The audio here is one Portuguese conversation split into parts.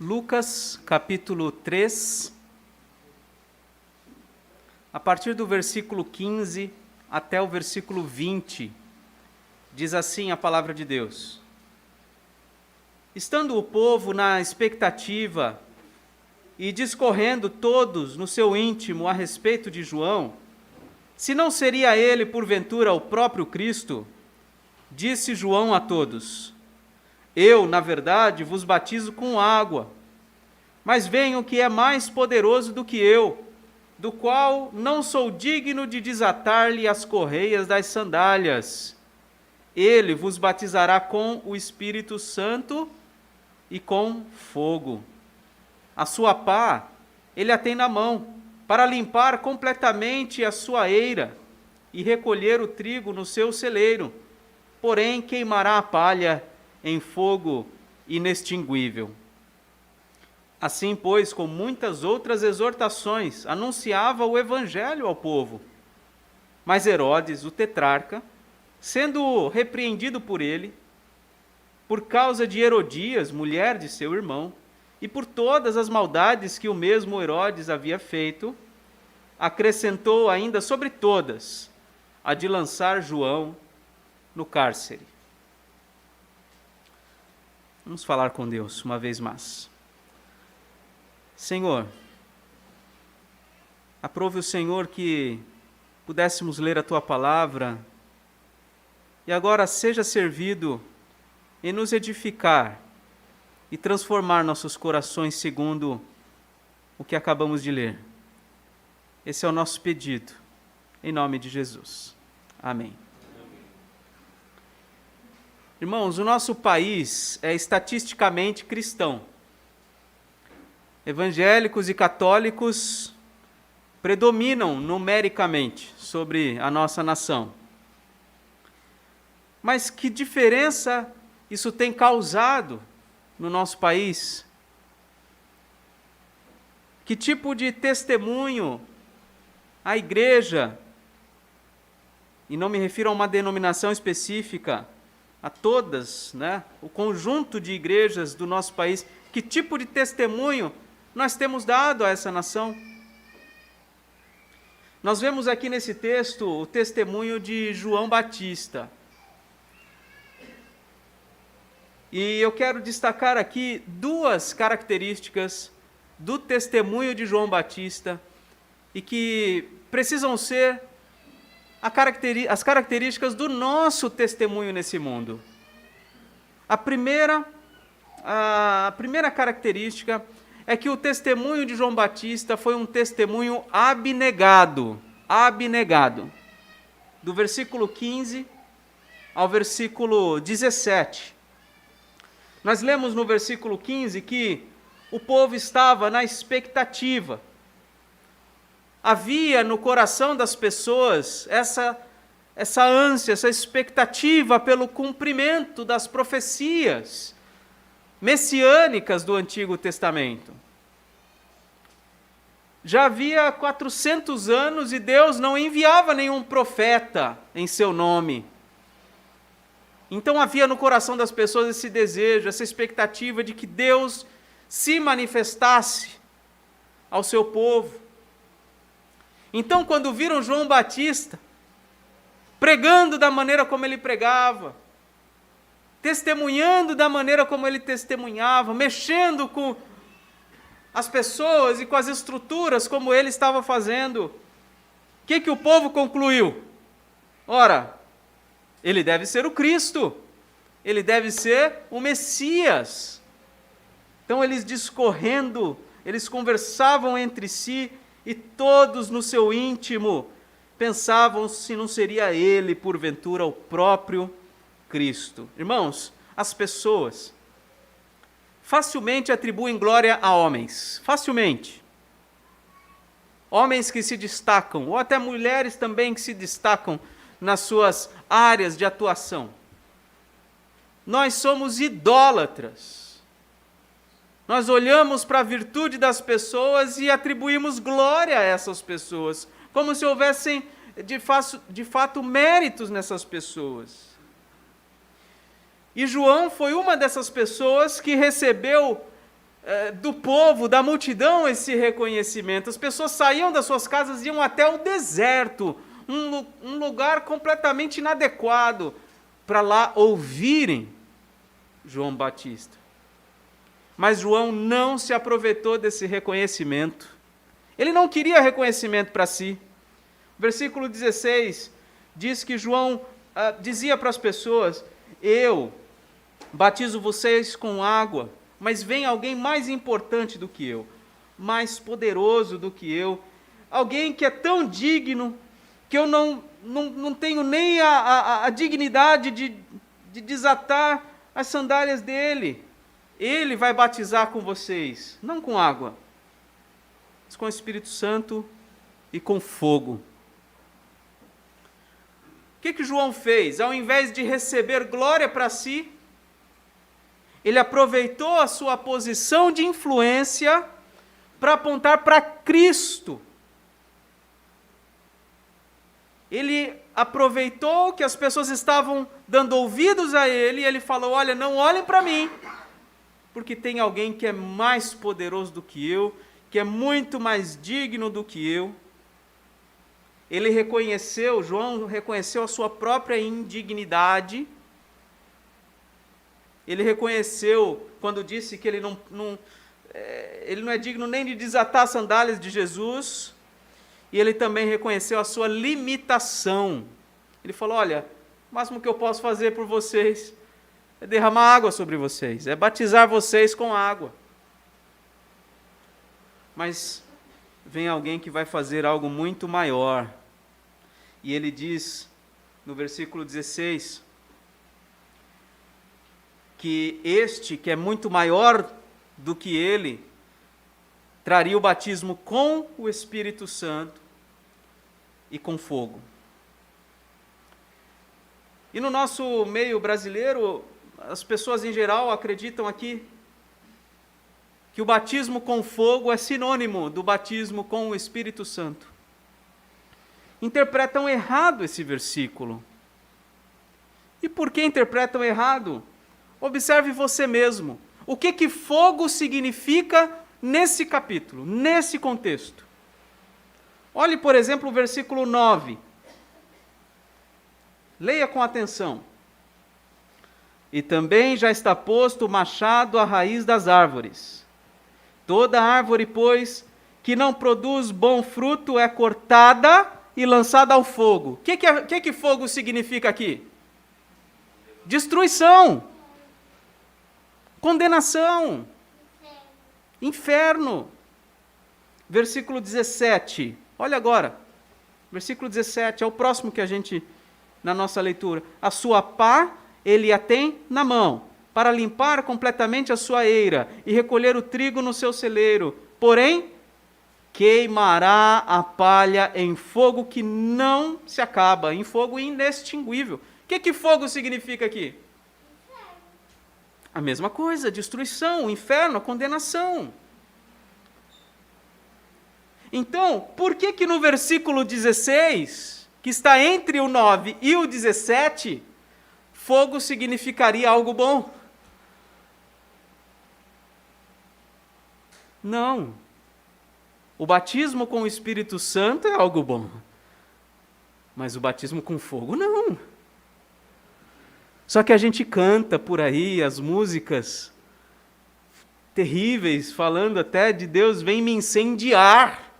Lucas, capítulo 3, a partir do versículo 15 até o versículo 20, diz assim a palavra de Deus. Estando o povo na expectativa e discorrendo todos no seu íntimo a respeito de João, se não seria ele, porventura, o próprio Cristo, disse João a todos: Eu, na verdade, vos batizo com água, mas vem o que é mais poderoso do que eu, do qual não sou digno de desatar-lhe as correias das sandálias. Ele vos batizará com o Espírito Santo e com fogo. A sua pá ele a tem na mão, para limpar completamente a sua eira e recolher o trigo no seu celeiro, porém queimará a palha em fogo inextinguível. Assim, pois, com muitas outras exortações, anunciava o evangelho ao povo. Mas Herodes, o tetrarca, sendo repreendido por ele, por causa de Herodias, mulher de seu irmão, e por todas as maldades que o mesmo Herodes havia feito, acrescentou ainda sobre todas a de lançar João no cárcere. Vamos falar com Deus uma vez mais. Senhor, aprove o Senhor que pudéssemos ler a Tua palavra e agora seja servido em nos edificar e transformar nossos corações segundo o que acabamos de ler. Esse é o nosso pedido, em nome de Jesus. Amém. Irmãos, o nosso país é estatisticamente cristão. Evangélicos e católicos predominam numericamente sobre a nossa nação. Mas que diferença isso tem causado no nosso país? Que tipo de testemunho a igreja, e não me refiro a uma denominação específica, a todas, o conjunto de igrejas do nosso país, que tipo de testemunho nós temos dado a essa nação? Nós vemos aqui nesse texto o testemunho de João Batista. E eu quero destacar aqui duas características do testemunho de João Batista e que precisam ser as características do nosso testemunho nesse mundo. A primeira característica é que o testemunho de João Batista foi um testemunho abnegado. Abnegado. Do versículo 15 ao versículo 17. Nós lemos no versículo 15 que o povo estava na expectativa. Havia no coração das pessoas essa ânsia, essa expectativa pelo cumprimento das profecias messiânicas do Antigo Testamento. Já havia 400 anos e Deus não enviava nenhum profeta em seu nome. Então havia no coração das pessoas esse desejo, essa expectativa de que Deus se manifestasse ao seu povo. Então, quando viram João Batista pregando da maneira como ele pregava, testemunhando da maneira como ele testemunhava, mexendo com as pessoas e com as estruturas como ele estava fazendo, o que o povo concluiu? Ora, ele deve ser o Cristo, ele deve ser o Messias. Então eles discorrendo, eles conversavam entre si e todos no seu íntimo pensavam se não seria ele, porventura, o próprio Cristo. Irmãos, as pessoas facilmente atribuem glória a homens, facilmente. Homens que se destacam, ou até mulheres também que se destacam nas suas áreas de atuação. Nós somos idólatras. Nós olhamos para a virtude das pessoas e atribuímos glória a essas pessoas, como se houvessem de fato méritos nessas pessoas. E João foi uma dessas pessoas que recebeu do povo, da multidão, esse reconhecimento. As pessoas saíam das suas casas e iam até o deserto, um lugar completamente inadequado, para lá ouvirem João Batista. Mas João não se aproveitou desse reconhecimento. Ele não queria reconhecimento para si. Versículo 16 diz que João dizia para as pessoas: eu batizo vocês com água, mas vem alguém mais importante do que eu, mais poderoso do que eu, alguém que é tão digno que eu não tenho nem a dignidade de desatar as sandálias dele. Ele vai batizar com vocês, não com água, mas com o Espírito Santo e com fogo. O que João fez? Ao invés de receber glória para si, ele aproveitou a sua posição de influência para apontar para Cristo. Ele aproveitou que as pessoas estavam dando ouvidos a ele, e ele falou: olha, não olhem para mim, porque tem alguém que é mais poderoso do que eu, que é muito mais digno do que eu. Ele reconheceu, João reconheceu a sua própria indignidade. Ele reconheceu quando disse que ele não é digno nem de desatar as sandálias de Jesus. E ele também reconheceu a sua limitação. Ele falou: olha, o máximo que eu posso fazer por vocês é derramar água sobre vocês, é batizar vocês com água. Mas vem alguém que vai fazer algo muito maior. E ele diz, no versículo 16, que este, que é muito maior do que ele, traria o batismo com o Espírito Santo e com fogo. E no nosso meio brasileiro, as pessoas em geral acreditam aqui que o batismo com fogo é sinônimo do batismo com o Espírito Santo. Interpretam errado esse versículo. E por que interpretam errado? Observe você mesmo. O que fogo significa nesse capítulo, nesse contexto? Olhe, por exemplo, o versículo 9. Leia com atenção. E também já está posto o machado à raiz das árvores. Toda árvore, pois, que não produz bom fruto é cortada e lançada ao fogo. O que fogo significa aqui? Destruição. Condenação. Inferno. Versículo 17. Olha agora. Versículo 17 é o próximo que a gente, na nossa leitura. A sua pá ele a tem na mão, para limpar completamente a sua eira e recolher o trigo no seu celeiro. Porém, queimará a palha em fogo que não se acaba, em fogo inextinguível. O que fogo significa aqui? A mesma coisa, destruição, o inferno, a condenação. Então, por que no versículo 16, que está entre o 9 e o 17, fogo significaria algo bom? Não. O batismo com o Espírito Santo é algo bom. Mas o batismo com fogo, não. Só que a gente canta por aí as músicas terríveis, falando até de Deus vem me incendiar.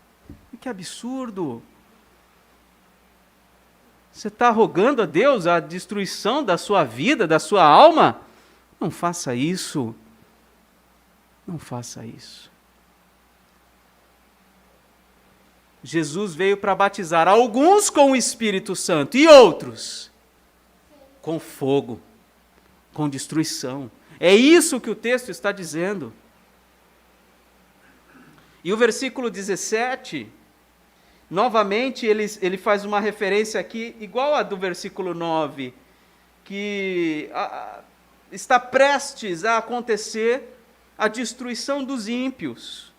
Que absurdo! Você está rogando a Deus a destruição da sua vida, da sua alma? Não faça isso. Não faça isso. Jesus veio para batizar alguns com o Espírito Santo e outros com fogo, com destruição. É isso que o texto está dizendo. E o versículo 17, novamente, ele faz uma referência aqui, igual a do versículo 9, que está prestes a acontecer a destruição dos ímpios.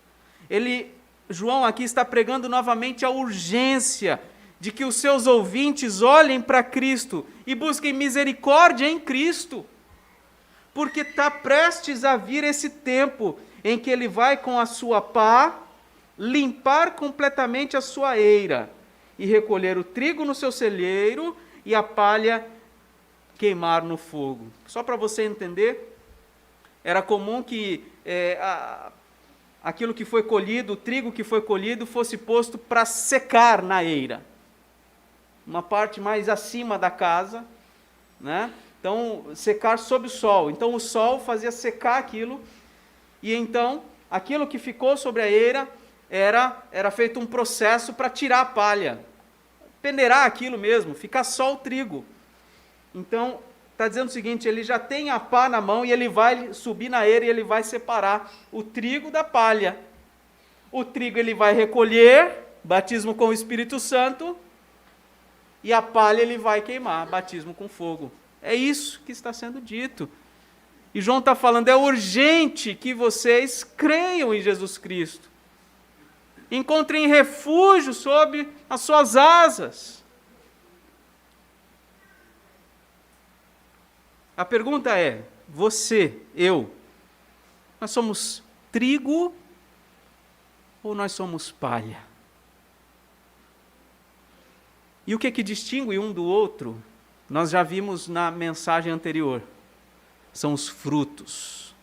João aqui está pregando novamente a urgência de que os seus ouvintes olhem para Cristo e busquem misericórdia em Cristo. porque está prestes a vir esse tempo em que ele vai com a sua pá limpar completamente a sua eira e recolher o trigo no seu celeiro e a palha queimar no fogo. Só para você entender, era comum que aquilo que foi colhido, o trigo que foi colhido, fosse posto para secar na eira. Uma parte mais acima da casa, né? Então, secar sob o sol. Então, o sol fazia secar aquilo, e então, aquilo que ficou sobre a eira, era feito um processo para tirar a palha, peneirar aquilo mesmo, ficar só o trigo. Então, está dizendo o seguinte, ele já tem a pá na mão, e ele vai subir na eira, e ele vai separar o trigo da palha. O trigo ele vai recolher, batismo com o Espírito Santo, e a palha ele vai queimar, batismo com fogo. É isso que está sendo dito. E João está falando, é urgente que vocês creiam em Jesus Cristo. Encontrem refúgio sob as suas asas. A pergunta é, você, eu, nós somos trigo ou nós somos palha? E o que distingue um do outro? Nós já vimos na mensagem anterior. São os frutos.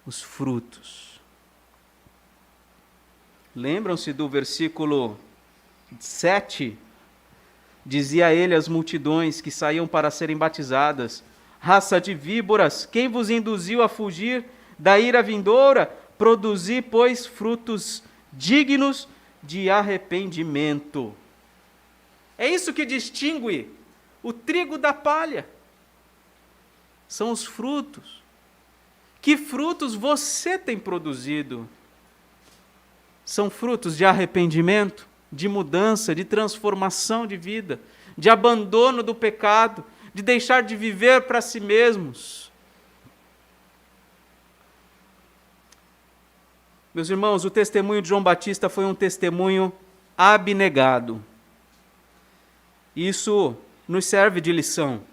Os frutos. Lembram-se do versículo 7? Dizia ele às multidões que saíam para serem batizadas: raça de víboras, quem vos induziu a fugir da ira vindoura? Produzi, pois, frutos dignos de arrependimento. É isso que distingue o trigo da palha. São os frutos. Que frutos você tem produzido? São frutos de arrependimento, de mudança, de transformação de vida, de abandono do pecado, de deixar de viver para si mesmos. Meus irmãos, o testemunho de João Batista foi um testemunho abnegado. Isso nos serve de lição.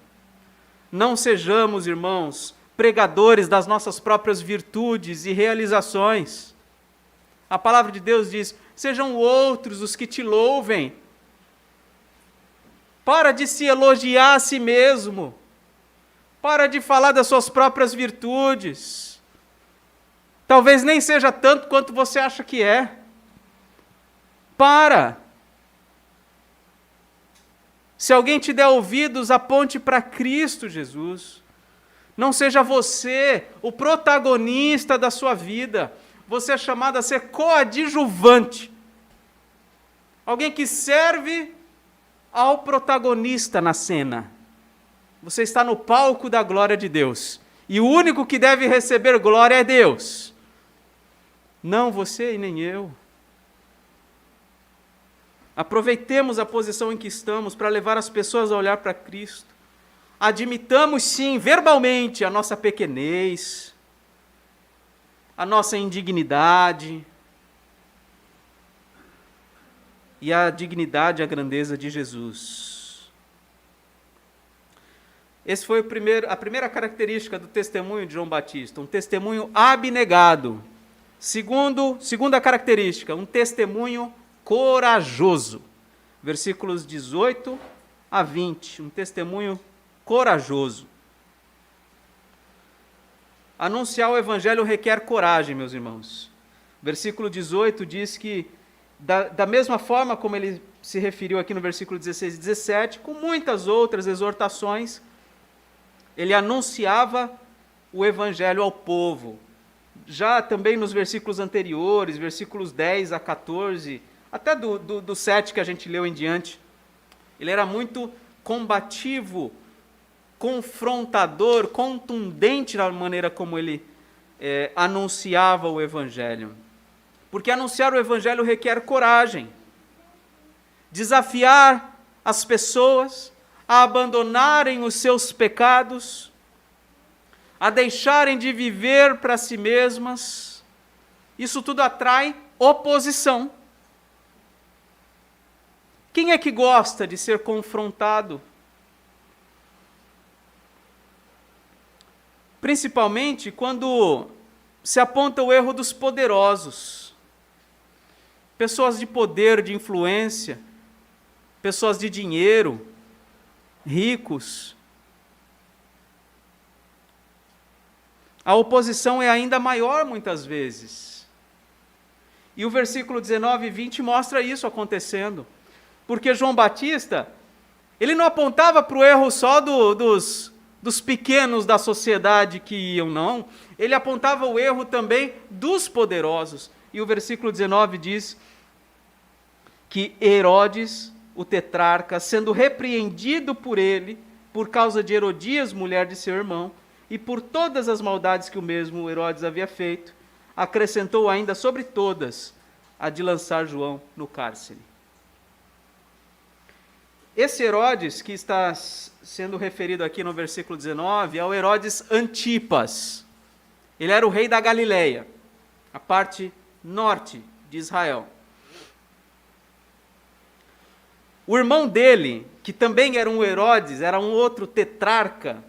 Não sejamos, irmãos, pregadores das nossas próprias virtudes e realizações. A palavra de Deus diz, sejam outros os que te louvem. Para de se elogiar a si mesmo. Para de falar das suas próprias virtudes. Talvez nem seja tanto quanto você acha que é. Para. Se alguém te der ouvidos, aponte para Cristo Jesus. Não seja você o protagonista da sua vida. Você é chamado a ser coadjuvante. Alguém que serve ao protagonista na cena. Você está no palco da glória de Deus. E o único que deve receber glória é Deus. Não você e nem eu. Aproveitemos a posição em que estamos para levar as pessoas a olhar para Cristo. Admitamos sim, verbalmente, a nossa pequenez, a nossa indignidade e a dignidade e a grandeza de Jesus. Essa foi a primeira característica do testemunho de João Batista, um testemunho abnegado. Segunda característica, um testemunho corajoso. Versículos 18 a 20, um testemunho corajoso. Anunciar o evangelho requer coragem, meus irmãos. Versículo 18 diz que, da mesma forma como ele se referiu aqui no versículo 16 e 17, com muitas outras exortações, ele anunciava o evangelho ao povo. Já também nos versículos anteriores, versículos 10 a 14, até do 7 que a gente leu em diante, ele era muito combativo, confrontador, contundente na maneira como ele anunciava o evangelho. Porque anunciar o evangelho requer coragem. Desafiar as pessoas a abandonarem os seus pecados, a deixarem de viver para si mesmas. Isso tudo atrai oposição. Quem é que gosta de ser confrontado? principalmente quando se aponta o erro dos poderosos, pessoas de poder, de influência, pessoas de dinheiro, ricos. A oposição é ainda maior muitas vezes. E o versículo 19 e 20 mostra isso acontecendo. Porque João Batista, ele não apontava para o erro só dos pequenos da sociedade que iam, não. Ele apontava o erro também dos poderosos. E o versículo 19 diz que Herodes, o tetrarca, sendo repreendido por ele, por causa de Herodias, mulher de seu irmão, e por todas as maldades que o mesmo Herodes havia feito, acrescentou ainda sobre todas a de lançar João no cárcere. Esse Herodes que está sendo referido aqui no versículo 19 é o Herodes Antipas. Ele era o rei da Galileia, a parte norte de Israel. O irmão dele, que também era um Herodes, era um outro tetrarca,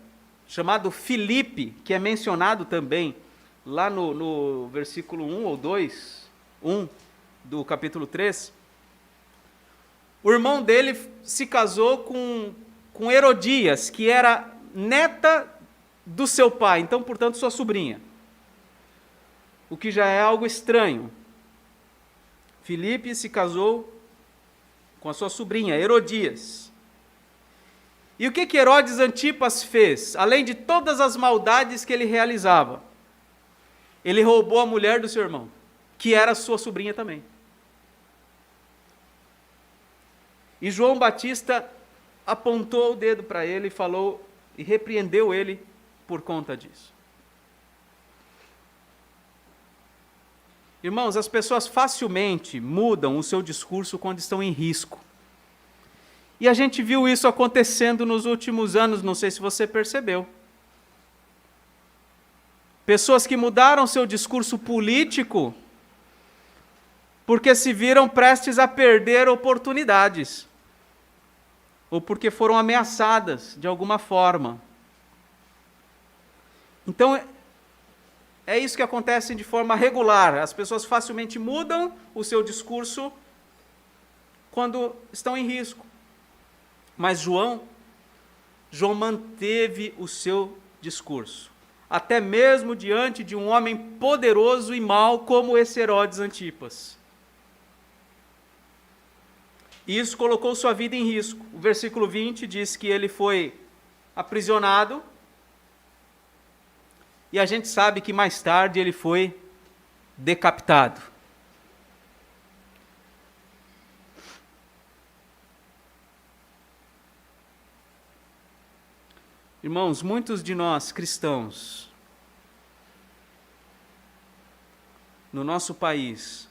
chamado Filipe, que é mencionado também lá no versículo 1 ou 2, 1 do capítulo 3. O irmão dele se casou com Herodias, que era neta do seu pai, então, portanto, sua sobrinha. O que já é algo estranho. Filipe se casou com a sua sobrinha, Herodias. E o que Herodes Antipas fez? Além de todas as maldades que ele realizava, ele roubou a mulher do seu irmão, que era sua sobrinha também. E João Batista apontou o dedo para ele e falou, e repreendeu ele por conta disso. Irmãos, as pessoas facilmente mudam o seu discurso quando estão em risco. E a gente viu isso acontecendo nos últimos anos, não sei se você percebeu. Pessoas que mudaram seu discurso político porque se viram prestes a perder oportunidades, ou porque foram ameaçadas de alguma forma. Então, é isso que acontece de forma regular. As pessoas facilmente mudam o seu discurso quando estão em risco. Mas João manteve o seu discurso, até mesmo diante de um homem poderoso e mau como esse Herodes Antipas. E isso colocou sua vida em risco. O versículo 20 diz que ele foi aprisionado, e a gente sabe que mais tarde ele foi decapitado. Irmãos, muitos de nós cristãos, no nosso país,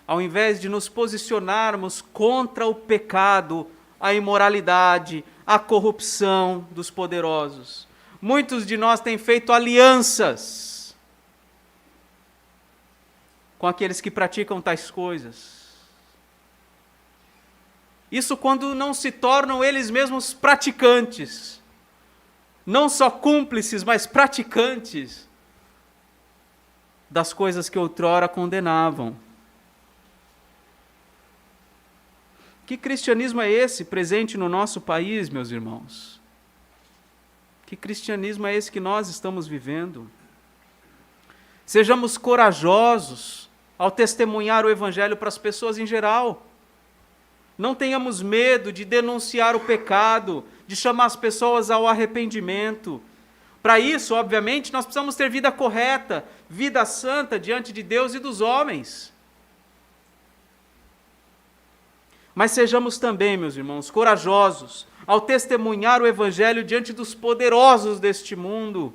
ao invés de nos posicionarmos contra o pecado, a imoralidade, a corrupção dos poderosos, muitos de nós têm feito alianças com aqueles que praticam tais coisas. Isso quando não se tornam eles mesmos praticantes, não só cúmplices, mas praticantes das coisas que outrora condenavam. Que cristianismo é esse presente no nosso país, meus irmãos? Que cristianismo é esse que nós estamos vivendo? Sejamos corajosos ao testemunhar o Evangelho para as pessoas em geral. Não tenhamos medo de denunciar o pecado, de chamar as pessoas ao arrependimento. Para isso, obviamente, nós precisamos ter vida correta, vida santa diante de Deus e dos homens. Mas sejamos também, meus irmãos, corajosos ao testemunhar o Evangelho diante dos poderosos deste mundo.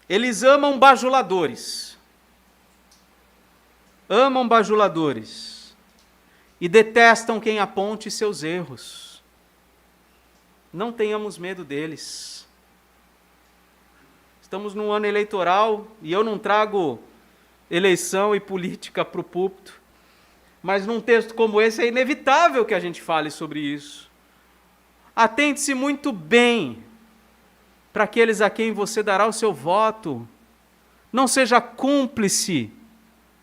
Eles amam bajuladores e detestam quem aponte seus erros. Não tenhamos medo deles. Estamos num ano eleitoral e eu não trago eleição e política para o púlpito, mas num texto como esse é inevitável que a gente fale sobre isso. Atente-se muito bem para aqueles a quem você dará o seu voto. Não seja cúmplice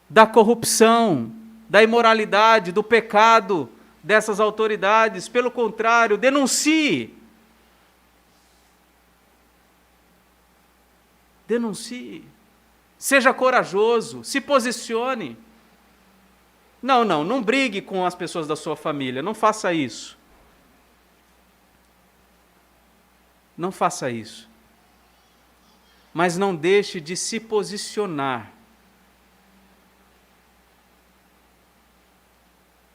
da corrupção, da imoralidade, do pecado dessas autoridades. Pelo contrário, denuncie. Denuncie. Seja corajoso, se posicione. Não brigue com as pessoas da sua família, não faça isso. Não faça isso. Mas não deixe de se posicionar.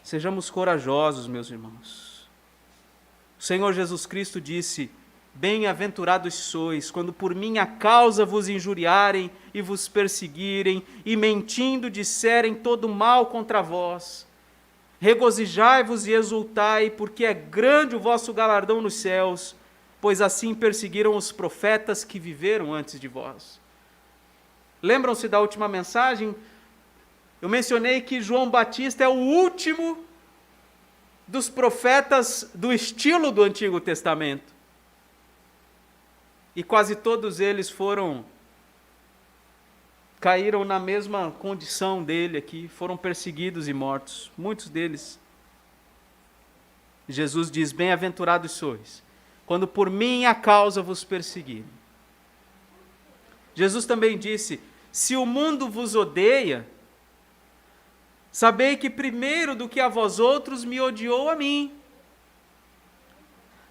Sejamos corajosos, meus irmãos. O Senhor Jesus Cristo disse: bem-aventurados sois, quando por minha causa vos injuriarem e vos perseguirem, e mentindo disserem todo mal contra vós. Regozijai-vos e exultai, porque é grande o vosso galardão nos céus, pois assim perseguiram os profetas que viveram antes de vós. Lembram-se da última mensagem? Eu mencionei que João Batista é o último dos profetas do estilo do Antigo Testamento. E quase todos eles caíram na mesma condição dele aqui, foram perseguidos e mortos, muitos deles. Jesus diz: bem-aventurados sois, quando por minha causa vos perseguirem. Jesus também disse: se o mundo vos odeia, sabei que primeiro do que a vós outros me odiou a mim.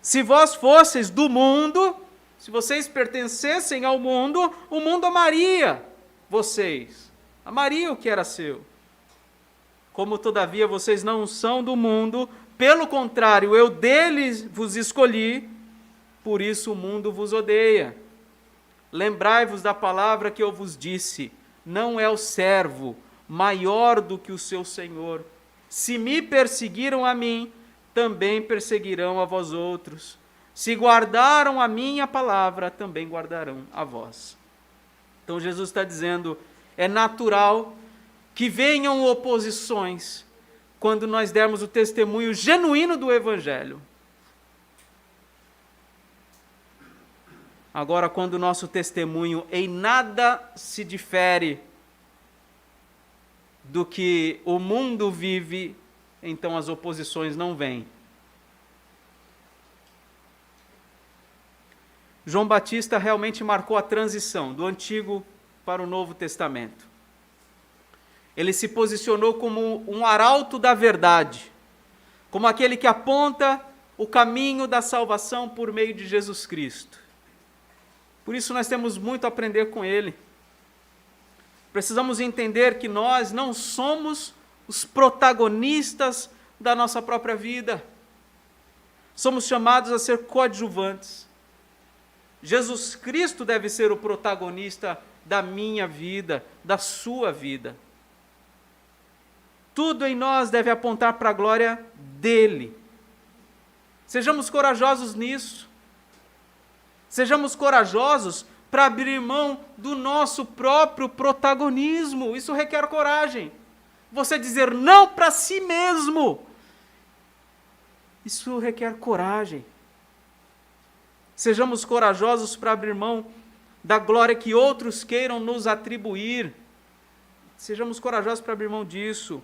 Se vós fosseis do mundo, se vocês pertencessem ao mundo, o mundo amaria vocês, amaria o que era seu. Como todavia vocês não são do mundo, pelo contrário, eu deles vos escolhi, por isso o mundo vos odeia. Lembrai-vos da palavra que eu vos disse: não é o servo maior do que o seu senhor. Se me perseguiram a mim, também perseguirão a vós outros. Se guardaram a minha palavra, também guardarão a vós. Então Jesus está dizendo, é natural que venham oposições quando nós dermos o testemunho genuíno do Evangelho. Agora, quando o nosso testemunho em nada se difere do que o mundo vive, então as oposições não vêm. João Batista realmente marcou a transição do Antigo para o Novo Testamento. Ele se posicionou como um arauto da verdade, como aquele que aponta o caminho da salvação por meio de Jesus Cristo. Por isso nós temos muito a aprender com ele. Precisamos entender que nós não somos os protagonistas da nossa própria vida. Somos chamados a ser coadjuvantes. Jesus Cristo deve ser o protagonista da minha vida, da sua vida. Tudo em nós deve apontar para a glória dele. Sejamos corajosos nisso. Sejamos corajosos para abrir mão do nosso próprio protagonismo. Isso requer coragem. Você dizer não para si mesmo. Isso requer coragem. Sejamos corajosos para abrir mão da glória que outros queiram nos atribuir. Sejamos corajosos para abrir mão disso.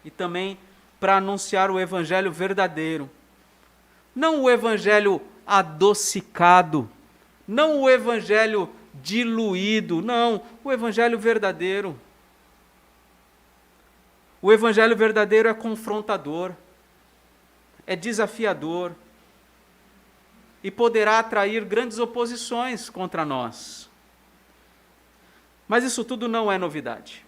E também para anunciar o evangelho verdadeiro. Não o evangelho adocicado, não o evangelho diluído, não, o evangelho verdadeiro. O evangelho verdadeiro é confrontador, é desafiador e poderá atrair grandes oposições contra nós. Mas isso tudo não é novidade.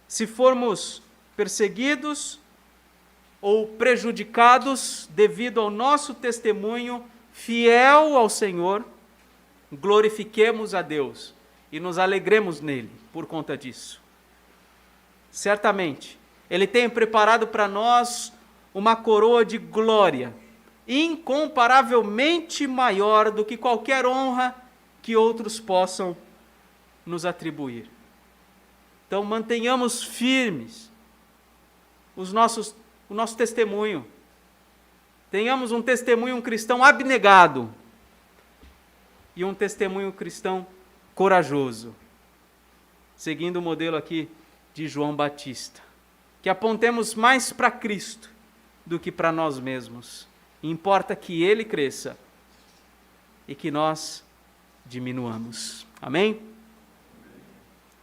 Se formos perseguidos ou prejudicados devido ao nosso testemunho fiel ao Senhor, glorifiquemos a Deus e nos alegremos nele por conta disso. Certamente, Ele tem preparado para nós uma coroa de glória, incomparavelmente maior do que qualquer honra que outros possam nos atribuir. Então, mantenhamos firmes o nosso testemunho. Tenhamos um testemunho cristão abnegado e um testemunho cristão corajoso, seguindo o modelo aqui de João Batista. Que apontemos mais para Cristo do que para nós mesmos. Importa que Ele cresça e que nós diminuamos. Amém?